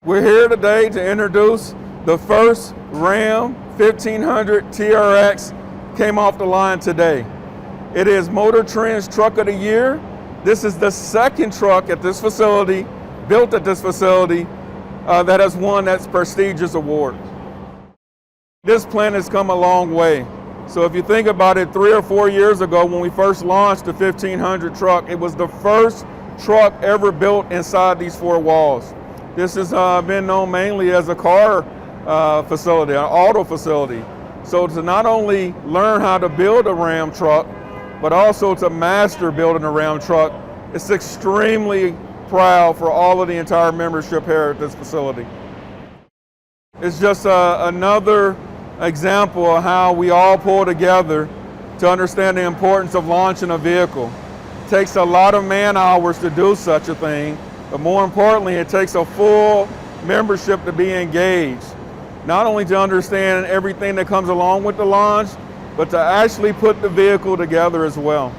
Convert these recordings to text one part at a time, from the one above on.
We're here today to introduce the first Ram 1500 TRX came off the line today. It is Motor Trend's Truck of the Year. This is the second truck at this facility, built at this facility, that has won that prestigious award. This plant has come a long way. So if you think about it, 3 or 4 years ago when we first launched the 1500 truck, it was the first truck ever built inside these 4 walls. This has been known mainly as a car facility, an auto facility. So to not only learn how to build a Ram truck, but also to master building a Ram truck, it's extremely proud for all of the entire membership here at this facility. It's just another example of how we all pull together to understand the importance of launching a vehicle. It takes a lot of man hours to do such a thing, but more importantly, it takes a full membership to be engaged. Not only to understand everything that comes along with the launch, but to actually put the vehicle together as well.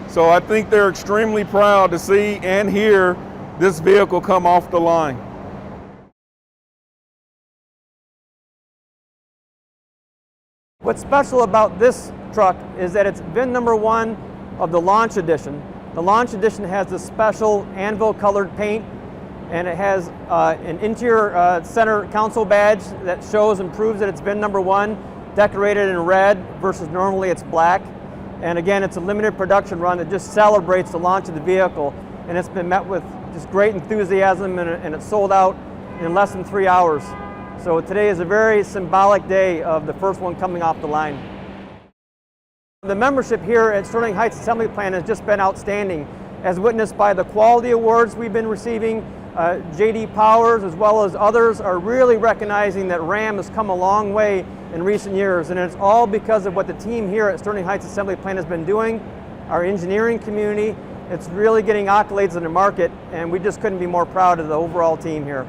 So I think they're extremely proud to see and hear this vehicle come off the line. What's special about this truck is that it's VIN number 1 of the Launch Edition, The Launch Edition has this special Anvil colored paint, and it has an interior center console badge that shows and proves that it's VIN number 1, decorated in red versus normally it's black. And again, it's a limited production run that just celebrates the launch of the vehicle, and it's been met with just great enthusiasm, and it's sold out in less than 3 hours. So today is a very symbolic day of the first one coming off the line. The membership here at Sterling Heights Assembly Plant has just been outstanding, as witnessed by the quality awards we've been receiving. J.D. Powers, as well as others, are really recognizing that Ram has come a long way in recent years, and it's all because of what the team here at Sterling Heights Assembly Plant has been doing, our engineering community. It's really getting accolades in the market, and we just couldn't be more proud of the overall team here.